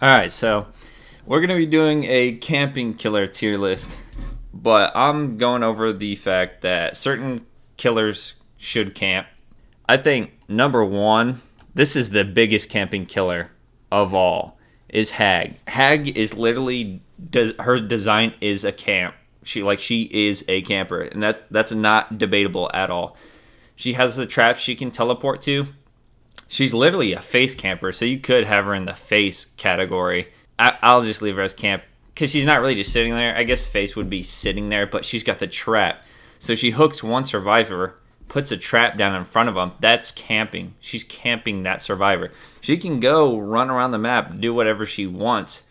Alright, so we're going to be doing a camping killer tier list, but I'm going over the fact that certain killers should camp. I think number one, this is the biggest camping killer of all, is Hag. Hag is literally, her design is a camp. She is a camper, and that's not debatable at all. She has the traps she can teleport to. She's literally a face camper, so you could have her in the face category. I'll just leave her as camp because she's not really just sitting there. I guess face would be sitting there, but she's got the trap. So she hooks one survivor, puts a trap down in front of them. That's camping. She's camping that survivor. She can go run around the map, do whatever she wants.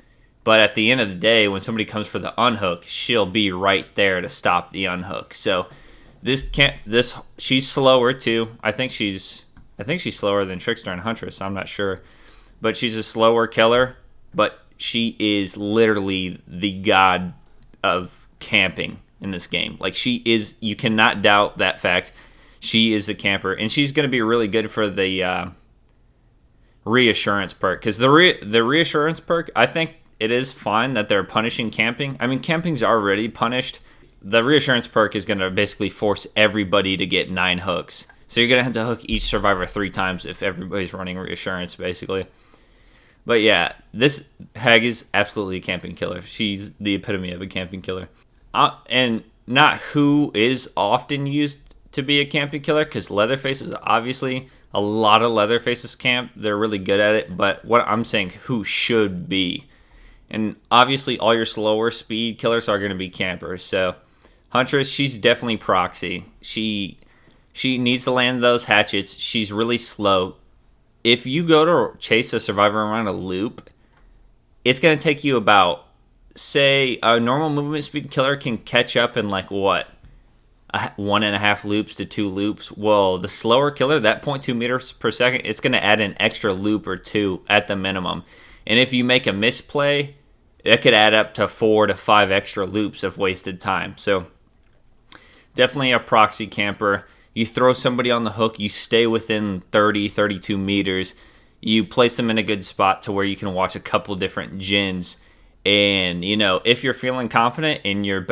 But at the end of the day, when somebody comes for the unhook, she'll be right there to stop the unhook. So she's slower too. I think she's slower than Trickster and Huntress. I'm not sure. But she's a slower killer. But she is literally the god of camping in this game. Like, she is, you cannot doubt that fact. She is a camper. And she's going to be really good for the reassurance perk. Because the reassurance perk, I think it is fine that they're punishing camping. I mean, camping's already punished. The reassurance perk is going to basically force everybody to get 9 hooks. So you're going to have to hook each survivor 3 times if everybody's running reassurance, basically. But yeah, this Hag is absolutely a camping killer. She's the epitome of a camping killer. And not who is often used to be a camping killer, because Leatherface is obviously, a lot of Leatherfaces camp. They're really good at it. But what I'm saying, who should be. And obviously all your slower speed killers are going to be campers. So Huntress, she's definitely Proxy. She needs to land those hatchets. She's really slow. If you go to chase a survivor around a loop, it's going to take you about, say, a normal movement speed killer can catch up in like what? 1.5 loops to 2 loops. Well, the slower killer, that 0.2 meters per second, it's going to add an extra loop or 2 at the minimum. And if you make a misplay, it could add up to 4 to 5 extra loops of wasted time. So definitely a Proxy camper. You throw somebody on the hook, you stay within 30, 32 meters. You place them in a good spot to where you can watch a couple different gens. And, if you're feeling confident and you're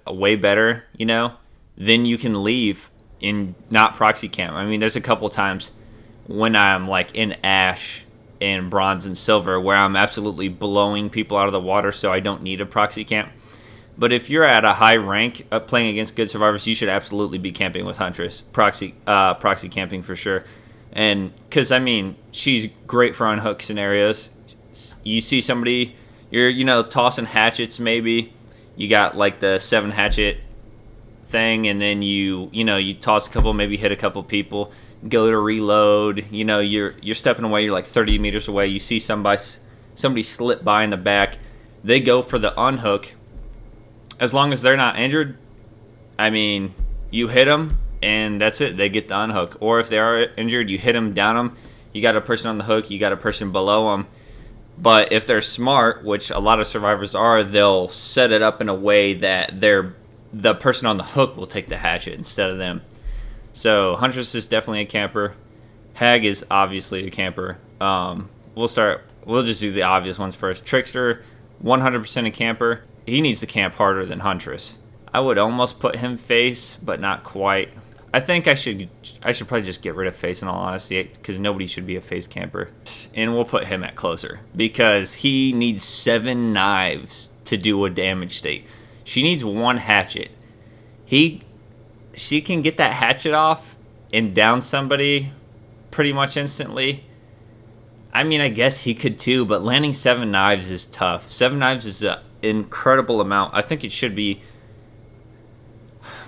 way better, then you can leave and not Proxy camp. I mean, there's a couple times when I'm like in Ash and Bronze and Silver where I'm absolutely blowing people out of the water, so I don't need a Proxy camp. But if you're at a high rank playing against good survivors, you should absolutely be camping with Huntress. Proxy camping for sure. And because, I mean, she's great for unhook scenarios. You see somebody, you're, tossing hatchets maybe. You got like the 7 hatchet thing, and then you toss a couple, maybe hit a couple people, go to reload. You're stepping away, you're like 30 meters away. You see somebody slip by in the back. They go for the unhook. As long as they're not injured, I mean, you hit them, and that's it. They get the unhook. Or if they are injured, you hit them, down them. You got a person on the hook. You got a person below them. But if they're smart, which a lot of survivors are, they'll set it up in a way that the person on the hook will take the hatchet instead of them. So Huntress is definitely a camper. Hag is obviously a camper. We'll just do the obvious ones first. Trickster, 100% a camper. He needs to camp harder than Huntress. I would almost put him face, but not quite. I think I should probably just get rid of face in all honesty, because nobody should be a face camper. And we'll put him at closer, because he needs 7 knives to do a damage state. She needs 1 hatchet. She can get that hatchet off and down somebody pretty much instantly. I mean, I guess he could too, but landing 7 knives is tough. 7 knives is an incredible amount. I think it should be...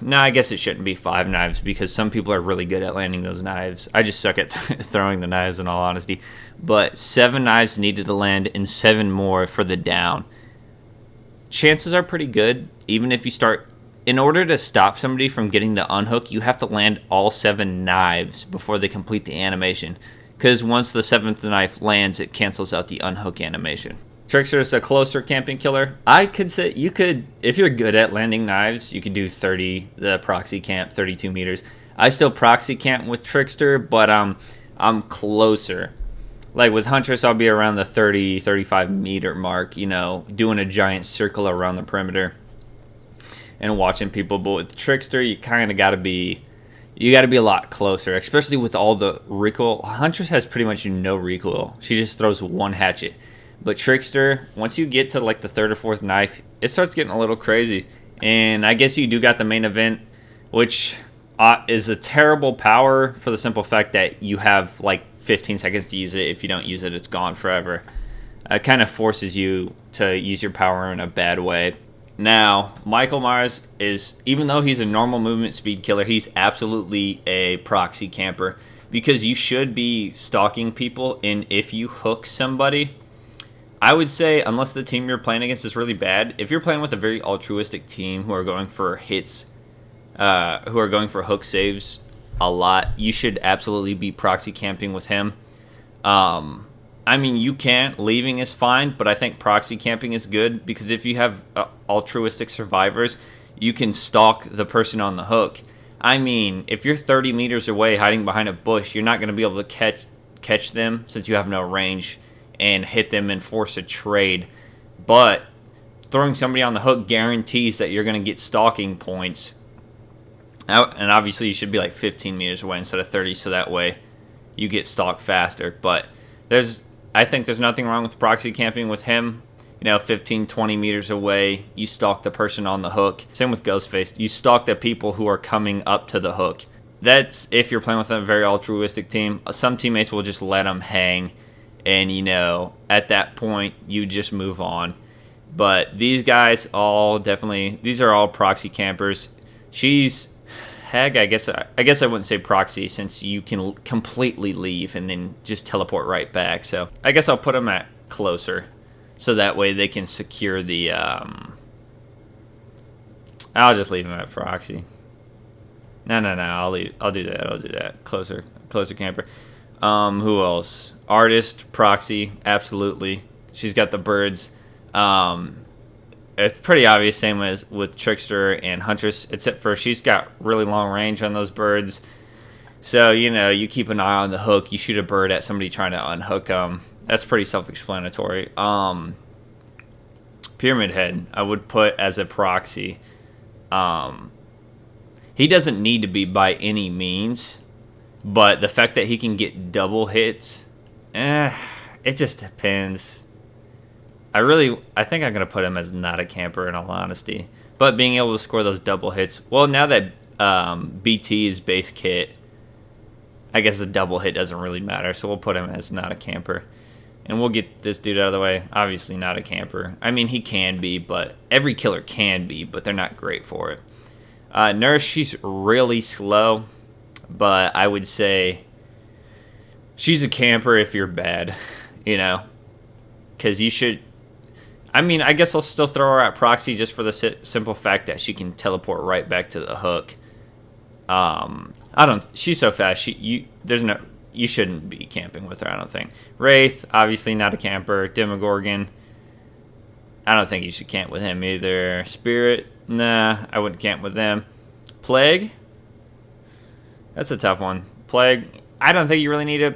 No, I guess it shouldn't be 5 knives, because some people are really good at landing those knives. I just suck at throwing the knives in all honesty. But 7 knives needed to land and 7 more for the down. Chances are pretty good, even if you start... In order to stop somebody from getting the unhook, you have to land all 7 knives before they complete the animation. Because once the 7th knife lands, it cancels out the unhook animation. Trickster is a closer camping killer. I could say you could, if you're good at landing knives, you could do 30, the Proxy camp, 32 meters. I still Proxy camp with Trickster, but I'm closer. Like with Huntress, I'll be around the 30, 35 meter mark, you know, doing a giant circle around the perimeter and watching people. But with Trickster, you kind of got to be, a lot closer, especially with all the recoil. Huntress has pretty much no recoil. She just throws one hatchet. But Trickster, once you get to like the third or fourth knife, it starts getting a little crazy. And I guess you do got the main event, which is a terrible power for the simple fact that you have like 15 seconds to use it. If you don't use it, it's gone forever. It kind of forces you to use your power in a bad way. Now, Michael Myers is, even though he's a normal movement speed killer, he's absolutely a proxy camper because you should be stalking people. And if you hook somebody, I would say, unless the team you're playing against is really bad, if you're playing with a very altruistic team who are going for hits, who are going for hook saves a lot, you should absolutely be proxy camping with him. I mean, you can't. Leaving is fine, but I think proxy camping is good because if you have altruistic survivors, you can stalk the person on the hook. I mean, if you're 30 meters away hiding behind a bush, you're not going to be able to catch them since you have no range and hit them and force a trade. But throwing somebody on the hook guarantees that you're going to get stalking points. And obviously you should be like 15 meters away instead of 30, so that way you get stalked faster. But I think there's nothing wrong with proxy camping with him. You know, 15, 20 meters away, you stalk the person on the hook. Same with Ghostface. You stalk the people who are coming up to the hook. That's if you're playing with a very altruistic team. Some teammates will just let them hang. And, you know, at that point, you just move on. But these guys these are all proxy campers. I guess I wouldn't say proxy since you can completely leave and then just teleport right back. So I guess I'll put them at closer, so that way they can secure the. I'll just leave them at proxy. No. I'll do that. Closer camper. Who else? Artist, proxy, absolutely. She's got the birds. It's pretty obvious, same as with Trickster and Huntress, except for she's got really long range on those birds. So, you know, you keep an eye on the hook. You shoot a bird at somebody trying to unhook them. That's pretty self-explanatory. Pyramid Head, I would put as a proxy. He doesn't need to be by any means, but the fact that he can get double hits, it just depends. I think I'm going to put him as not a camper in all honesty. But being able to score those double hits, well, now that BT is base kit, I guess the double hit doesn't really matter. So we'll put him as not a camper. And we'll get this dude out of the way. Obviously not a camper. I mean, he can be, but every killer can be, but they're not great for it. Nurse, she's really slow, but I would say she's a camper if you're bad, you know, because you should. I mean, I guess I'll still throw her at proxy just for the simple fact that she can teleport right back to the hook. She's so fast. You shouldn't be camping with her, I don't think. Wraith, obviously not a camper. Demogorgon, I don't think you should camp with him either. Spirit, nah, I wouldn't camp with them. Plague, that's a tough one. Plague, I don't think you really need to,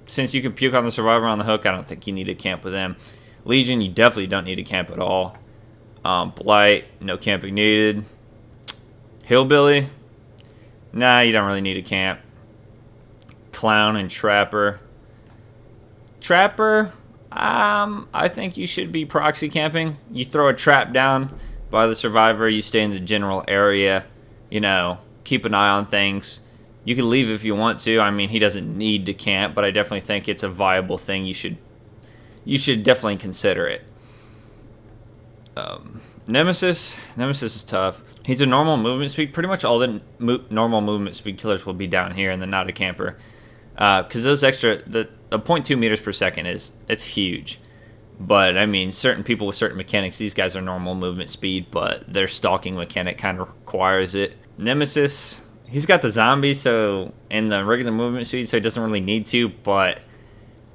since you can puke on the survivor on the hook, I don't think you need to camp with them. Legion, you definitely don't need to camp at all. Blight, no camping needed. Hillbilly, nah, you don't really need to camp. Clown and Trapper. Trapper, I think you should be proxy camping. You throw a trap down by the survivor, you stay in the general area, you know, keep an eye on things. You can leave if you want to. I mean, he doesn't need to camp, but I definitely think it's a viable thing. You should definitely consider it. Nemesis is tough. He's a normal movement speed. Pretty much all the normal movement speed killers will be down here and then not a camper. Because those extra, the 0.2 meters per second it's huge. But, I mean, certain people with certain mechanics, these guys are normal movement speed, but their stalking mechanic kind of requires it. Nemesis, he's got the zombies, so, and the regular movement speed, so he doesn't really need to, but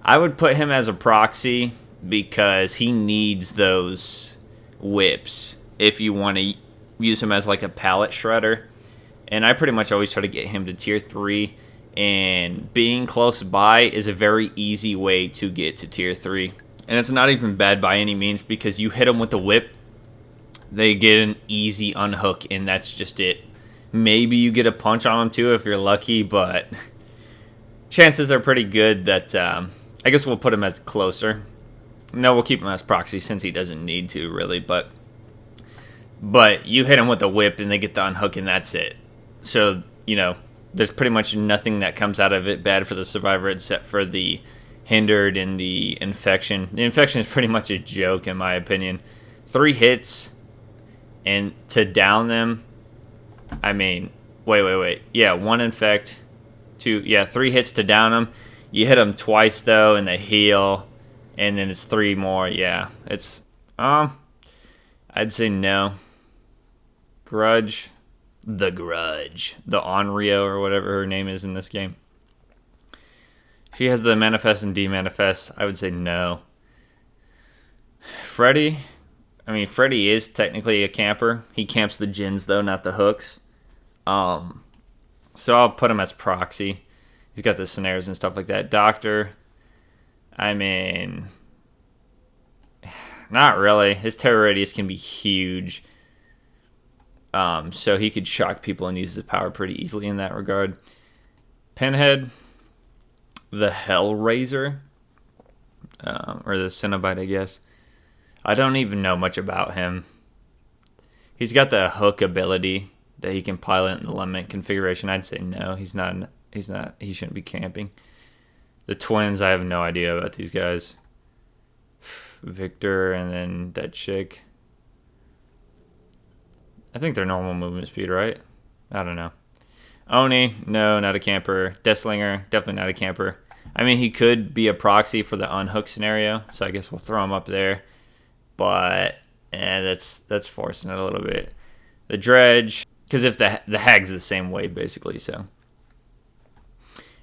I would put him as a proxy because he needs those whips if you want to use him as like a pallet shredder. And I pretty much always try to get him to tier 3. And being close by is a very easy way to get to tier 3. And it's not even bad by any means, because you hit them with the whip, they get an easy unhook, and that's just it. Maybe you get a punch on them too if you're lucky, but chances are pretty good that I guess we'll put him as closer. No, we'll keep him as proxy since he doesn't need to really, but you hit him with the whip and they get the unhook, and that's it. So, there's pretty much nothing that comes out of it bad for the survivor except for the hindered and the infection. The infection is pretty much a joke in my opinion. 3 hits and to down them, I mean, wait. Yeah, 1 infect, 2, 3 hits to down them. You hit them twice though and they heal, and then it's 3 more. Yeah, it's I'd say no. Grudge, the Onryo or whatever her name is in this game. She has the manifest and demanifest. I would say no. Freddy is technically a camper. He camps the gins though, not the hooks. So I'll put him as proxy. He's got the snares and stuff like that. Doctor, not really. His terror radius can be huge. So he could shock people and use his power pretty easily in that regard. Pinhead, the Hellraiser, or the Cenobite, I guess. I don't even know much about him. He's got the hook ability that he can pilot in the limit configuration. I'd say no, he's not. He shouldn't be camping. The twins, I have no idea about these guys. Victor and then that chick. I think they're normal movement speed, right? I don't know. Oni, no, not a camper. Deathslinger, definitely not a camper. He could be a proxy for the unhook scenario, so I guess we'll throw him up there. But that's forcing it a little bit. The Dredge, because if the Hag's the same way, basically, so.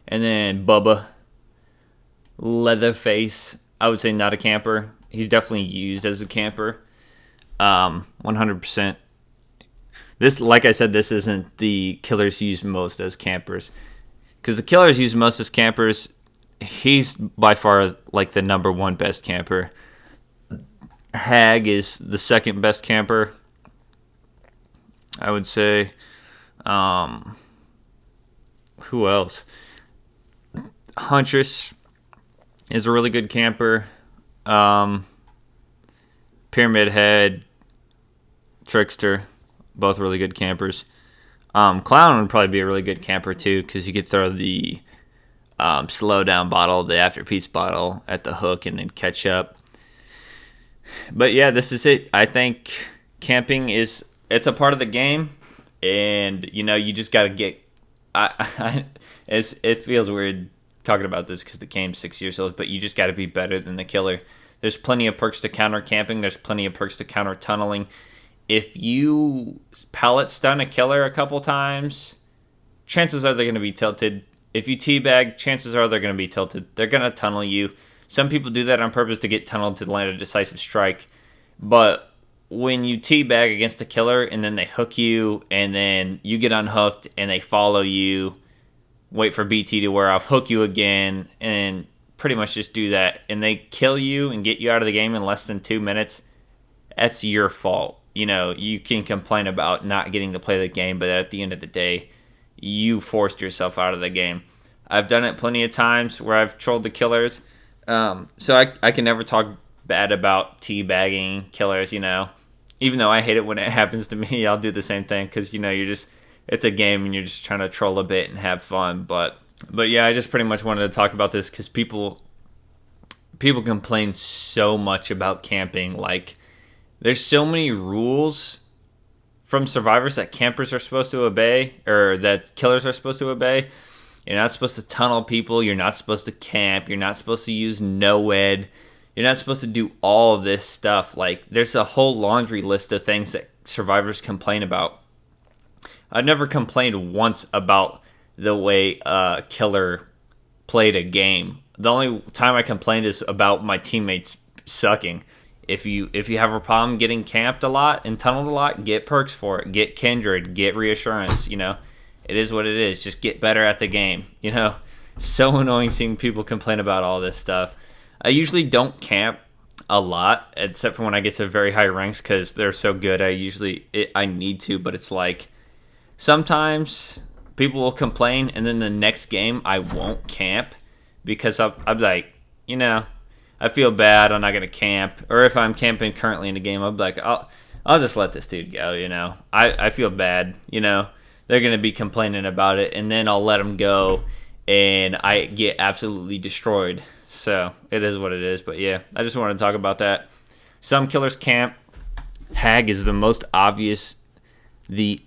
And then Bubba, Leatherface, I would say not a camper. He's definitely used as a camper. 100%. This, like I said, this isn't the killers used most as campers. Because the killers used most as campers, he's by far like the number 1 best camper. Hag is the 2nd best camper, I would say. Who else? Huntress is a really good camper. Pyramid Head, Trickster, both really good campers. Clown would probably be a really good camper too, because you could throw the slow down bottle, the after peace bottle at the hook and then catch up. But yeah, this is it. I think camping it's a part of the game, and you just got to get. It feels weird talking about this because the game's 6 years old, but you just got to be better than the killer. There's plenty of perks to counter camping. There's plenty of perks to counter tunneling. If you pallet stun a killer a couple times, chances are they're going to be tilted. If you teabag, chances are they're going to be tilted. They're going to tunnel you. Some people do that on purpose to get tunneled to land a decisive strike. But when you teabag against a killer and then they hook you and then you get unhooked and they follow you, wait for BT to wear off, hook you again, and pretty much just do that, and they kill you and get you out of the game in less than 2 minutes, that's your fault. You can complain about not getting to play the game, but at the end of the day, you forced yourself out of the game. I've done it plenty of times where I've trolled the killers, so I can never talk bad about teabagging killers, Even though I hate it when it happens to me, I'll do the same thing because, it's a game and you're just trying to troll a bit and have fun. But yeah, I just pretty much wanted to talk about this because people complain so much about camping. Like, there's so many rules from survivors that campers are supposed to obey, or that killers are supposed to obey. You're not supposed to tunnel people. You're not supposed to camp. You're not supposed to use no-ed. You're not supposed to do all of this stuff. Like, there's a whole laundry list of things that survivors complain about. I've never complained once about the way a killer played a game. The only time I complained is about my teammates sucking. If you have a problem getting camped a lot and tunneled a lot, get perks for it. Get Kindred, get Reassurance, it is what it is. Just get better at the game. So annoying seeing people complain about all this stuff. I usually don't camp a lot, except for when I get to very high ranks because they're so good. I need to, but it's like sometimes people will complain, and then the next game I won't camp because I'm like, I feel bad. I'm not gonna camp, or if I'm camping currently in the game, I'm like, I'll just let this dude go. I feel bad. They're gonna be complaining about it, and then I'll let them go, and I get absolutely destroyed. So it is what it is. But yeah, I just want to talk about that. Some killers camp. Hag is the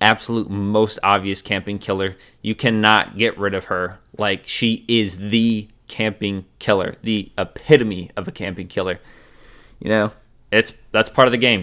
absolute most obvious camping killer. You cannot get rid of her. Like, she is the camping killer, the epitome of a camping killer. That's part of the game.